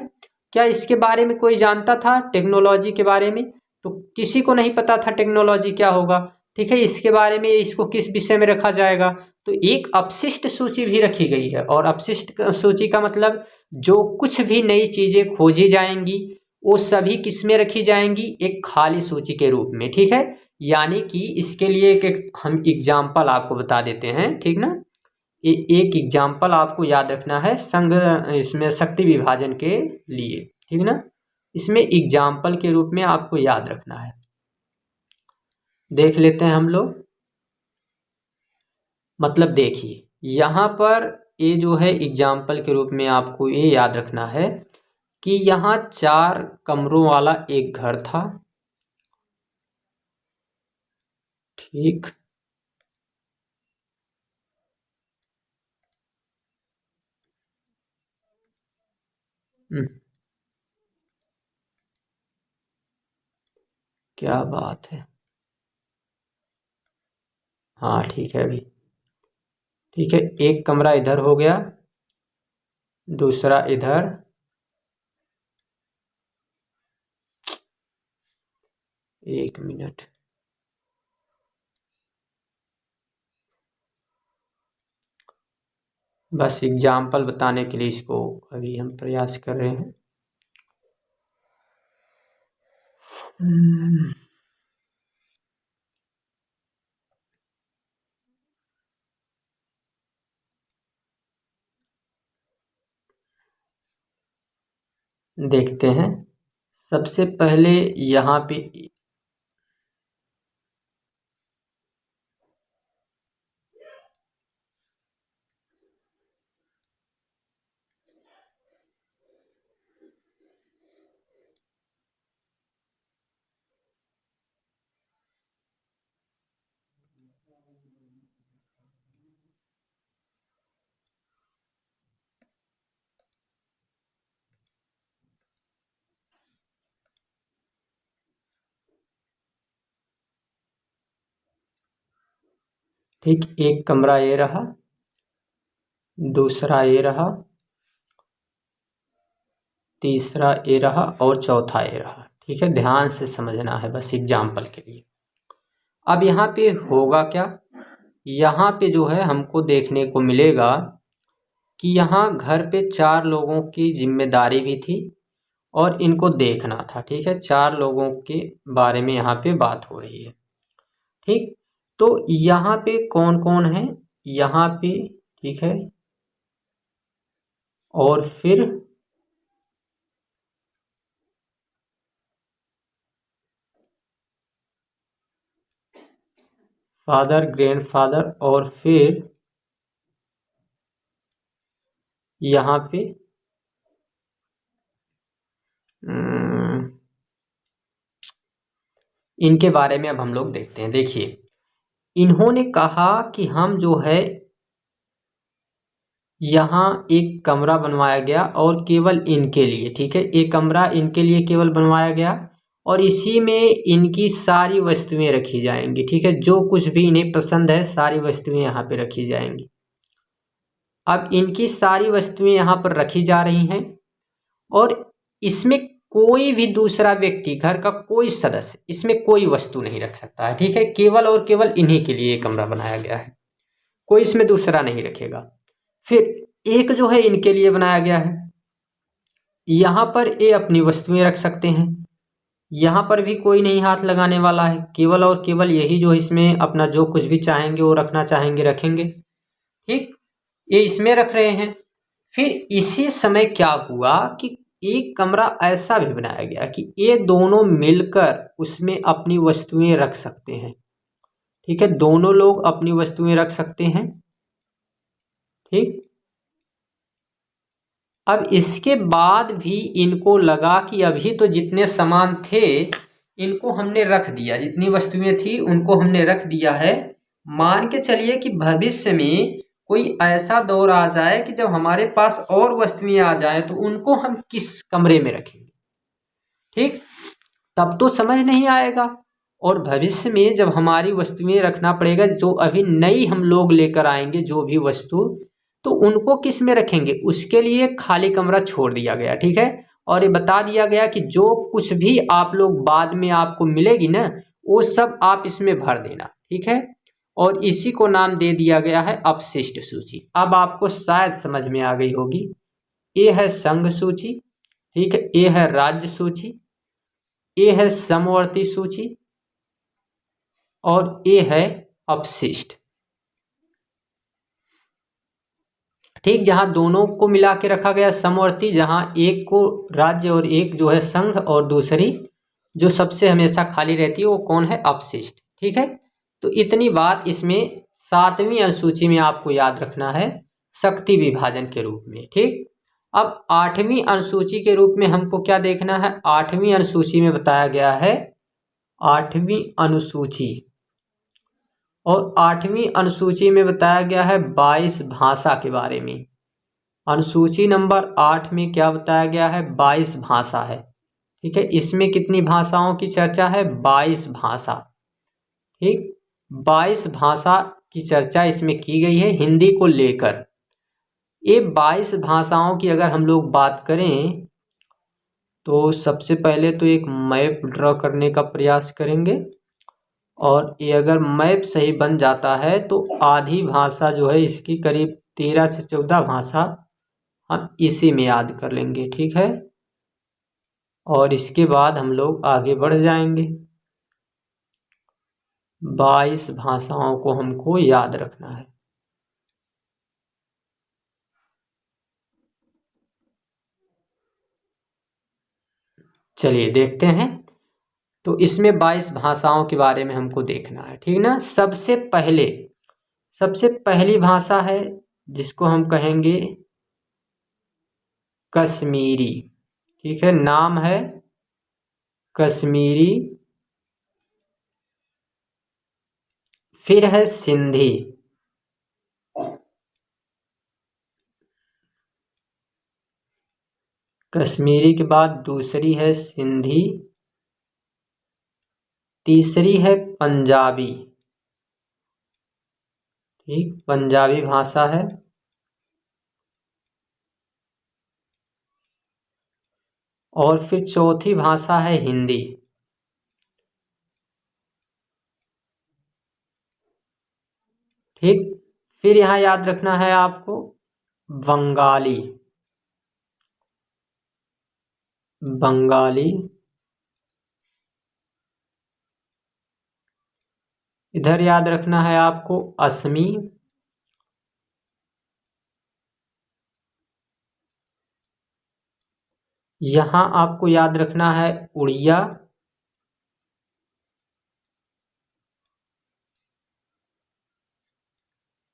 क्या इसके बारे में कोई जानता था? टेक्नोलॉजी के बारे में तो किसी को नहीं पता था टेक्नोलॉजी क्या होगा। ठीक है, इसके बारे में इसको किस विषय में रखा जाएगा? तो एक अपशिष्ट सूची भी रखी गई है। और अपशिष्ट सूची का मतलब जो कुछ भी नई चीजें खोजी जाएंगी वो सभी किस में रखी जाएंगी? एक खाली सूची के रूप में। ठीक है, यानी कि इसके लिए एक हम एग्जाम्पल आपको बता देते हैं, ठीक ना। एक एग्जाम्पल आपको याद रखना है संघ, इसमें शक्ति विभाजन के लिए, ठीक ना, इसमें एग्जाम्पल के रूप में आपको याद रखना है। देख लेते हैं हम लोग। मतलब देखिए यहाँ पर ये जो है एग्जाम्पल के रूप में आपको ये याद रखना है कि यहाँ 4 कमरों वाला एक घर था। ठीक, क्या बात है। हाँ ठीक है अभी, ठीक है, एक कमरा इधर हो गया, दूसरा इधर, एक मिनट, बस एग्जाम्पल बताने के लिए इसको अभी हम प्रयास कर रहे हैं। देखते हैं सबसे पहले यहाँ पे, ठीक, एक कमरा ये रहा, दूसरा ए रहा, तीसरा ए रहा और चौथा ए रहा। ठीक है, ध्यान से समझना है बस एग्जाम्पल के लिए। अब यहाँ पे होगा क्या, यहाँ पे जो है हमको देखने को मिलेगा कि यहाँ घर पे 4 लोगों की जिम्मेदारी भी थी और इनको देखना था। ठीक है, 4 लोगों के बारे में यहाँ पे बात हो रही है। ठीक, तो यहाँ पे कौन कौन है, यहाँ पे ठीक है, और फिर फादर, ग्रैंडफादर और फिर यहाँ पे इनके बारे में अब हम लोग देखते हैं। देखिए, इन्होंने कहा कि हम जो है यहाँ एक कमरा बनवाया गया और केवल इनके लिए। ठीक है, एक कमरा इनके लिए केवल बनवाया गया और इसी में इनकी सारी वस्तुएं रखी जाएंगी। ठीक है, जो कुछ भी इन्हें पसंद है सारी वस्तुएं यहाँ पे रखी जाएंगी। अब इनकी सारी वस्तुएं यहाँ पर रखी जा रही हैं और इसमें कोई भी दूसरा व्यक्ति, घर का कोई सदस्य इसमें कोई वस्तु नहीं रख सकता है। ठीक है, केवल और केवल इन्हीं के लिए कमरा बनाया गया है, कोई इसमें दूसरा नहीं रखेगा। फिर एक जो है इनके लिए बनाया गया है, यहाँ पर ये अपनी वस्तुएं रख सकते हैं, यहाँ पर भी कोई नहीं हाथ लगाने वाला है, केवल और केवल यही जो इसमें अपना जो कुछ भी चाहेंगे वो रखना चाहेंगे रखेंगे। ठीक, ये इसमें रख रहे हैं। फिर इसी समय क्या हुआ कि एक कमरा ऐसा भी बनाया गया कि ये दोनों मिलकर उसमें अपनी वस्तुएं रख सकते हैं। ठीक है, दोनों लोग अपनी वस्तुएं रख सकते हैं। ठीक, अब इसके बाद भी इनको लगा कि अभी तो जितने सामान थे इनको हमने रख दिया, जितनी वस्तुएं थी उनको हमने रख दिया है, मान के चलिए कि भविष्य में कोई ऐसा दौर आ जाए कि जब हमारे पास और वस्तुएं आ जाए तो उनको हम किस कमरे में रखेंगे। ठीक, तब तो समझ नहीं आएगा और भविष्य में जब हमारी वस्तुएं रखना पड़ेगा, जो अभी नई हम लोग लेकर आएंगे जो भी वस्तु, तो उनको किस में रखेंगे, उसके लिए खाली कमरा छोड़ दिया गया। ठीक है, और ये बता दिया गया कि जो कुछ भी आप लोग बाद में आपको मिलेगी ना वो सब आप इसमें भर देना। ठीक है, और इसी को नाम दे दिया गया है अपशिष्ट सूची। अब आपको शायद समझ में आ गई होगी, ये है संघ सूची, ठीक है, ये है राज्य सूची, ये है समवर्ती सूची और ये है अपशिष्ट। ठीक, जहां दोनों को मिला के रखा गया समवर्ती, जहां एक को राज्य और एक जो है संघ और दूसरी जो सबसे हमेशा खाली रहती है वो कौन है, अपशिष्ट। ठीक है, तो इतनी बात इसमें 7वीं अनुसूची में आपको याद रखना है शक्ति विभाजन के रूप में। ठीक, अब 8वीं अनुसूची के रूप में हमको क्या देखना है, 8वीं अनुसूची में बताया गया है 8वीं अनुसूची, और 8वीं अनुसूची में बताया गया है 22 भाषा के बारे में। अनुसूची नंबर 8 में क्या बताया गया है, 22 भाषा है। ठीक है, इसमें कितनी भाषाओं की चर्चा है, 22 भाषा। ठीक, 22 भाषा की चर्चा इसमें की गई है हिंदी को लेकर। ये 22 भाषाओं की अगर हम लोग बात करें तो सबसे पहले तो एक मैप ड्रॉ करने का प्रयास करेंगे और ये अगर मैप सही बन जाता है तो आधी भाषा जो है इसकी करीब 13 से 14 भाषा हम इसी में याद कर लेंगे। ठीक है, और इसके बाद हम लोग आगे बढ़ जाएंगे। 22 भाषाओं को हमको याद रखना है। चलिए देखते हैं, तो इसमें 22 भाषाओं के बारे में हमको देखना है। ठीक ना, सबसे पहली भाषा है जिसको हम कहेंगे कश्मीरी। ठीक है, नाम है कश्मीरी। फिर है सिंधी, कश्मीरी के बाद दूसरी है सिंधी, तीसरी है पंजाबी। ठीक, पंजाबी भाषा है। और फिर चौथी भाषा है हिंदी। ठीक, फिर यहाँ याद रखना है आपको बंगाली। बंगाली, इधर याद रखना है आपको असमी। यहाँ आपको याद रखना है उड़िया।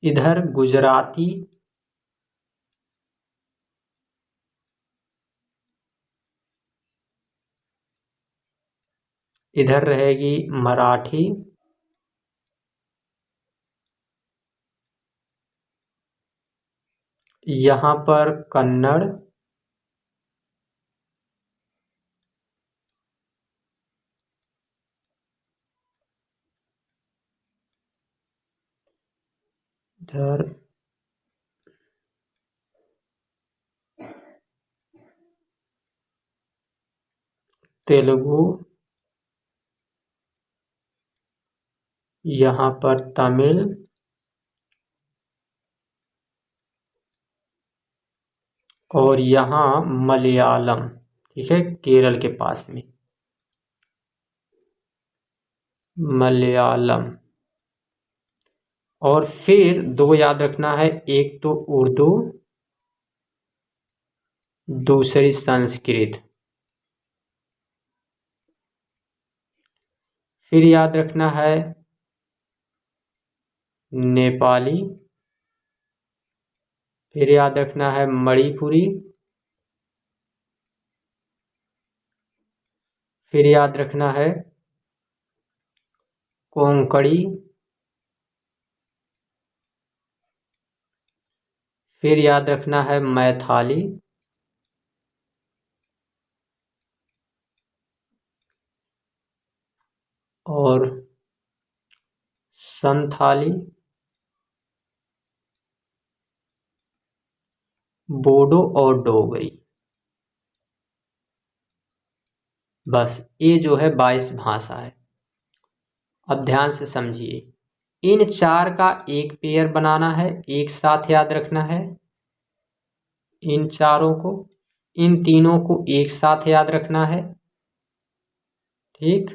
इधर गुजराती। इधर रहेगी मराठी। यहाँ पर कन्नड़। इधर तेलुगु। यहाँ पर तमिल। और यहाँ मलयालम। ठीक है, केरल के पास में मलयालम। और फिर दो याद रखना है, एक तो उर्दू, दूसरी संस्कृत। फिर याद रखना है नेपाली। फिर याद रखना है मणिपुरी। फिर याद रखना है कोंकणी। फिर याद रखना है मैथिली। और संथाली, बोडो और डोगरी। बस ये जो है 22 भाषा है। अब ध्यान से समझिए, इन चार का एक पेयर बनाना है, एक साथ याद रखना है। इन चारों को, इन तीनों को एक साथ याद रखना है। ठीक,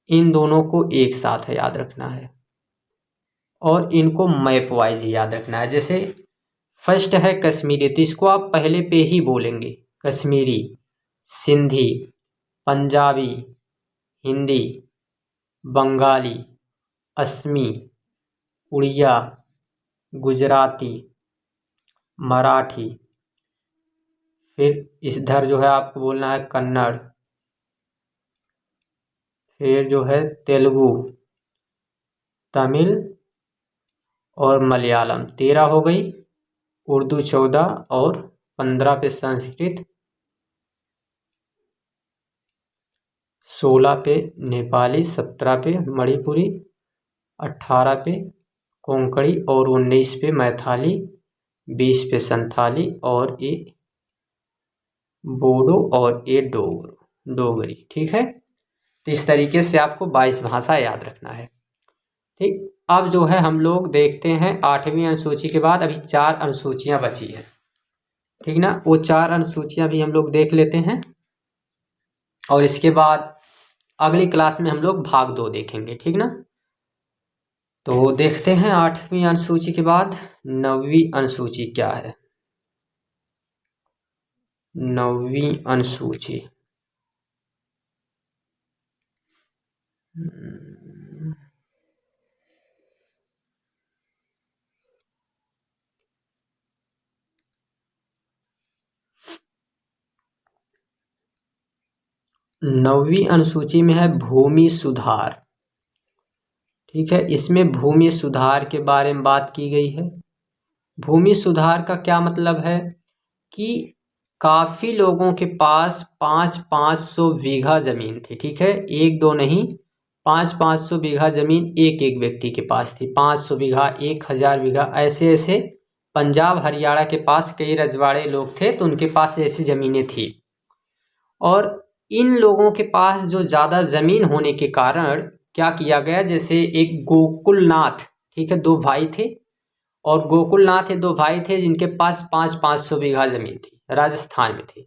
इन दोनों को एक साथ याद रखना है और इनको मैप वाइज याद रखना है। जैसे फर्स्ट है कश्मीरी, तो इसको आप पहले पे ही बोलेंगे, कश्मीरी, सिंधी, पंजाबी, हिंदी, बंगाली, असमी, उड़िया, गुजराती, मराठी। फिर इधर जो है आपको बोलना है कन्नड़। फिर जो है तेलुगु, तमिल और मलयालम। 13 हो गई। उर्दू 14 और 15 पे संस्कृत, 16 पे नेपाली, 17 पे मणिपुरी, 18 पे कोंकणी और 19 पे मैथिली, 20 पे संथाली और ये बोडो और ये डोगरी। ठीक है, तो इस तरीके से आपको 22 भाषा याद रखना है। ठीक, अब जो है हम लोग देखते हैं 8वीं अनुसूची के बाद अभी 4 अनुसूचियां बची है। ठीक ना, वो 4 अनुसूचियां भी हम लोग देख लेते हैं और इसके बाद अगली क्लास में हम लोग भाग 2 देखेंगे। ठीक ना, तो देखते हैं 8वीं अनुसूची के बाद 9वीं अनुसूची क्या है। 9वीं अनुसूची, नौवीं अनुसूची में है भूमि सुधार। ठीक है, इसमें भूमि सुधार के बारे में बात की गई है। भूमि सुधार का क्या मतलब है कि काफ़ी लोगों के पास 500 बीघा ज़मीन थी। ठीक है, एक दो नहीं, 500 बीघा ज़मीन एक एक व्यक्ति के पास थी। 500 बीघा, 1000 बीघा, ऐसे ऐसे पंजाब हरियाणा के पास कई रजवाड़े लोग थे, तो उनके पास ऐसी ज़मीनें थी। और इन लोगों के पास जो ज़्यादा ज़मीन होने के कारण क्या किया गया, जैसे एक गोकुलनाथ, ठीक है, दो भाई थे, और गोकुलनाथ ये दो भाई थे जिनके पास 500 बीघा ज़मीन थी, राजस्थान में थे,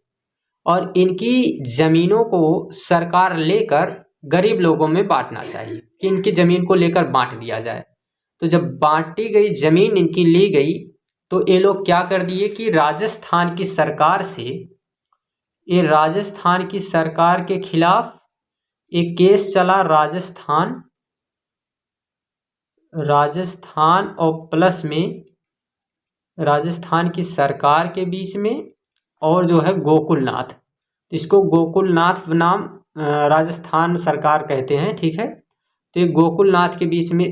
और इनकी ज़मीनों को सरकार लेकर गरीब लोगों में बांटना चाहिए कि इनकी ज़मीन को लेकर बांट दिया जाए। तो जब बांटी गई ज़मीन, इनकी ली गई, तो ये लोग क्या कर दिए कि राजस्थान की सरकार से, ये राजस्थान की सरकार के खिलाफ एक केस चला, राजस्थान और प्लस में राजस्थान की सरकार के बीच में, और जो है गोकुलनाथ, इसको गोकुलनाथ नाम राजस्थान सरकार कहते हैं, ठीक है। तो ये गोकुलनाथ के बीच में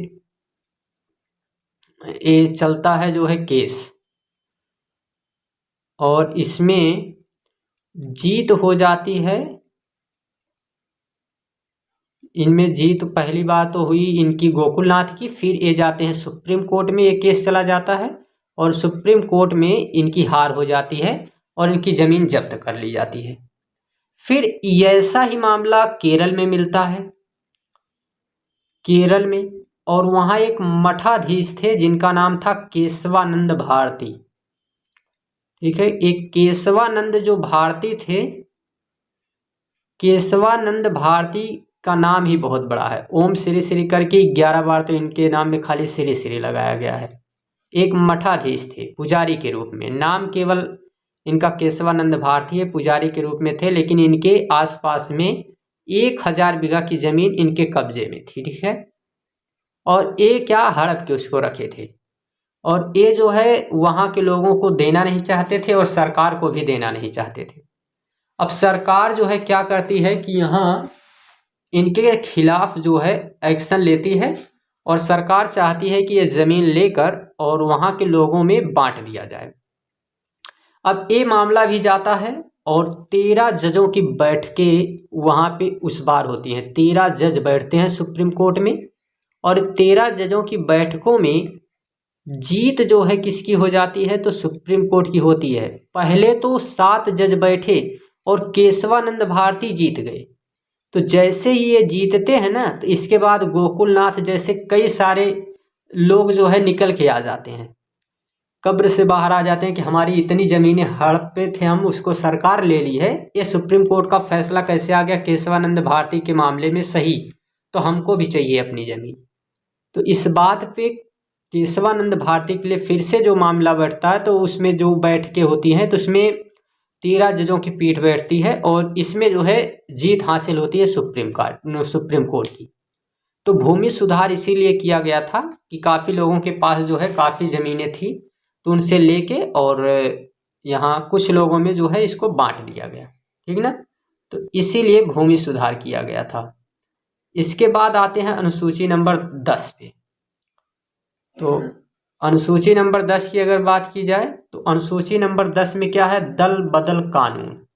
ये चलता है जो है केस, और इसमें जीत हो जाती है। इनमें जीत पहली बार तो हुई इनकी गोकुलनाथ की, फिर ये जाते हैं सुप्रीम कोर्ट में, ये केस चला जाता है, और सुप्रीम कोर्ट में इनकी हार हो जाती है और इनकी ज़मीन जब्त कर ली जाती है। फिर ऐसा ही मामला केरल में मिलता है, केरल में, और वहाँ एक मठाधीश थे जिनका नाम था केशवानंद भारती, ठीक है। एक केशवानंद जो भारती थे, केशवानंद भारती का नाम ही बहुत बड़ा है, ओम श्री श्री करके 11 बार तो इनके नाम में खाली श्री श्री लगाया गया है। एक मठाधीश थे पुजारी के रूप में, नाम केवल इनका केशवानंद भारती है, पुजारी के रूप में थे, लेकिन इनके आसपास में 1000 बीघा की जमीन इनके कब्जे में थी, ठीक है। और ये क्या हड़प के उसको रखे थे, और ये जो है वहाँ के लोगों को देना नहीं चाहते थे और सरकार को भी देना नहीं चाहते थे। अब सरकार जो है क्या करती है कि यहाँ इनके खिलाफ जो है एक्शन लेती है, और सरकार चाहती है कि ये ज़मीन लेकर और वहाँ के लोगों में बांट दिया जाए। अब ये मामला भी जाता है, और 13 जजों की बैठकें वहाँ पे उस बार होती हैं। 13 जज बैठते हैं सुप्रीम कोर्ट में, और 13 जजों की बैठकों में जीत जो है किसकी हो जाती है, तो सुप्रीम कोर्ट की होती है। पहले तो 7 जज बैठे और केशवानंद भारती जीत गए, तो जैसे ही ये जीतते हैं ना, तो इसके बाद गोकुलनाथ जैसे कई सारे लोग जो है निकल के आ जाते हैं, कब्र से बाहर आ जाते हैं कि हमारी इतनी ज़मीनें हड़प पे थे, हम उसको सरकार ले ली है, ये सुप्रीम कोर्ट का फैसला कैसे आ गया केशवानंद भारती के मामले में सही, तो हमको भी चाहिए अपनी ज़मीन। तो इस बात पे केशवानंद भारती के लिए फिर से जो मामला बैठता है, तो उसमें जो बैठकें होती हैं, तो उसमें 13 जजों की पीठ बैठती है, और इसमें जो है जीत हासिल होती है सुप्रीम कोर्ट की। तो भूमि सुधार इसीलिए किया गया था कि काफ़ी लोगों के पास जो है काफ़ी ज़मीनें थी, तो उनसे लेके और यहाँ कुछ लोगों में जो है इसको बांट दिया गया, ठीक ना। तो इसीलिए भूमि सुधार किया गया था। इसके बाद आते हैं अनुसूची नंबर 10 पे। तो अनुसूची नंबर 10 की अगर बात की जाए, तो अनुसूची नंबर 10 में क्या है, दल बदल कानून।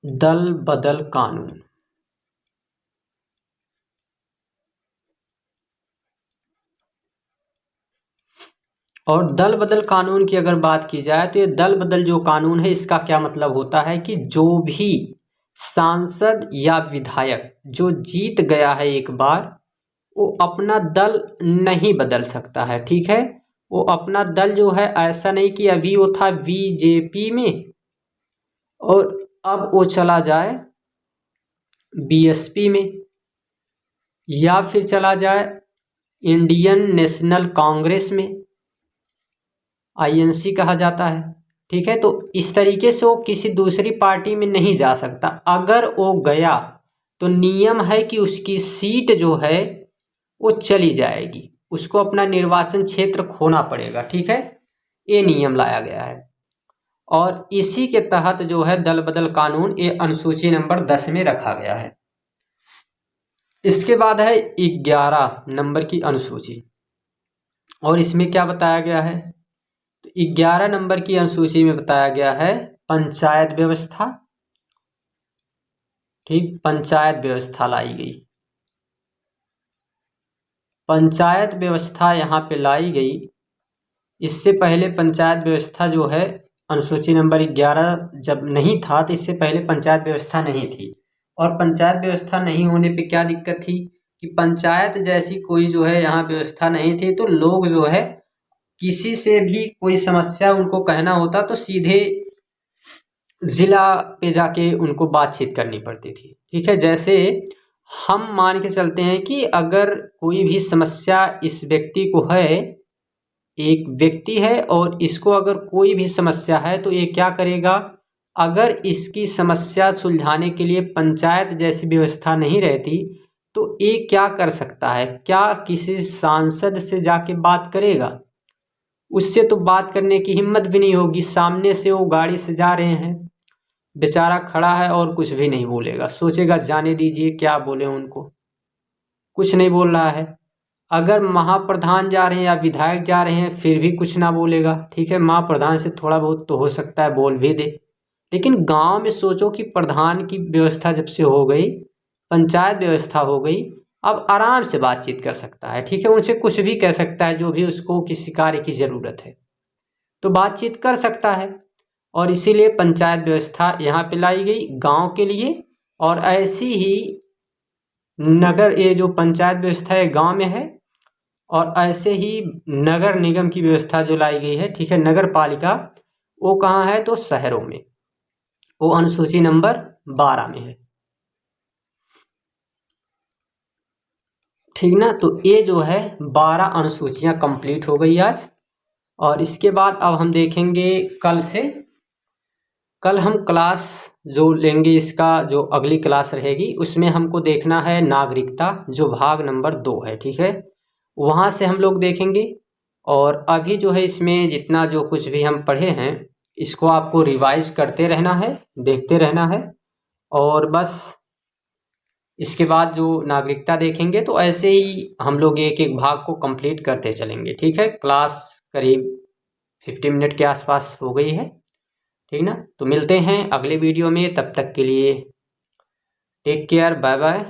दल बदल कानून, और दल बदल कानून की अगर बात की जाए, तो ये दल बदल जो कानून है, इसका क्या मतलब होता है कि जो भी सांसद या विधायक जो जीत गया है एक बार, वो अपना दल नहीं बदल सकता है, ठीक है। वो अपना दल जो है, ऐसा नहीं कि अभी वो था बीजेपी में और अब वो चला जाए बीएसपी में, या फिर चला जाए इंडियन नेशनल कांग्रेस में, आईएनसी कहा जाता है, ठीक है। तो इस तरीके से वो किसी दूसरी पार्टी में नहीं जा सकता। अगर वो गया तो नियम है कि उसकी सीट जो है वो चली जाएगी, उसको अपना निर्वाचन क्षेत्र खोना पड़ेगा, ठीक है। ये नियम लाया गया है, और इसी के तहत जो है दल बदल कानून ये अनुसूची नंबर 10 में रखा गया है। इसके बाद है 11 नंबर की अनुसूची, और इसमें क्या बताया गया है, तो 11 नंबर की अनुसूची में बताया गया है पंचायत व्यवस्था, ठीक, पंचायत व्यवस्था लाई गई। पंचायत व्यवस्था यहाँ पे लाई गई। इससे पहले पंचायत व्यवस्था जो है अनुसूची नंबर 11 जब नहीं था तो इससे पहले पंचायत व्यवस्था नहीं थी। और पंचायत व्यवस्था नहीं होने पे क्या दिक्कत थी कि पंचायत जैसी कोई जो है यहाँ व्यवस्था नहीं थी, तो लोग जो है किसी से भी कोई समस्या उनको कहना होता तो सीधे ज़िला पे जाके उनको बातचीत करनी पड़ती थी। ठीक है, जैसे हम मान के चलते हैं कि अगर कोई भी समस्या इस व्यक्ति को है, एक व्यक्ति है और इसको अगर कोई भी समस्या है तो ये क्या करेगा, अगर इसकी समस्या सुलझाने के लिए पंचायत जैसी व्यवस्था नहीं रहती तो ये क्या कर सकता है, क्या किसी सांसद से जाके बात करेगा? उससे तो बात करने की हिम्मत भी नहीं होगी। सामने से वो गाड़ी से जा रहे हैं, बेचारा खड़ा है और कुछ भी नहीं बोलेगा, सोचेगा जाने दीजिए क्या बोले उनको, कुछ नहीं बोल रहा है। अगर महाप्रधान जा रहे हैं या विधायक जा रहे हैं फिर भी कुछ ना बोलेगा। ठीक है, महाप्रधान से थोड़ा बहुत तो हो सकता है बोल भी दे, लेकिन गांव में सोचो कि प्रधान की व्यवस्था जब से हो गई, पंचायत व्यवस्था हो गई, अब आराम से बातचीत कर सकता है। ठीक है, उनसे कुछ भी कह सकता है, जो भी उसको किसी कार्य की ज़रूरत है तो बातचीत कर सकता है। और इसीलिए पंचायत व्यवस्था यहाँ पे लाई गई गांव के लिए। और ऐसी ही नगर, ये जो पंचायत व्यवस्था है गांव में है, और ऐसे ही नगर निगम की व्यवस्था जो लाई गई है, ठीक है, नगर पालिका, वो कहाँ है तो शहरों में, वो अनुसूची नंबर 12 में है। ठीक ना, तो ये जो है 12 अनुसूचियां कंप्लीट हो गई आज। और इसके बाद अब हम देखेंगे कल से, कल हम क्लास जो लेंगे, इसका जो अगली क्लास रहेगी उसमें हमको देखना है नागरिकता, जो भाग नंबर 2 है। ठीक है, वहाँ से हम लोग देखेंगे। और अभी जो है इसमें जितना जो कुछ भी हम पढ़े हैं इसको आपको रिवाइज करते रहना है, देखते रहना है। और बस इसके बाद जो नागरिकता देखेंगे तो ऐसे ही हम लोग एक एक भाग को कंप्लीट करते चलेंगे। ठीक है, क्लास करीब 50 मिनट के आसपास हो गई है। ठीक ना, तो मिलते हैं अगले वीडियो में, तब तक के लिए टेक केयर, बाय बाय।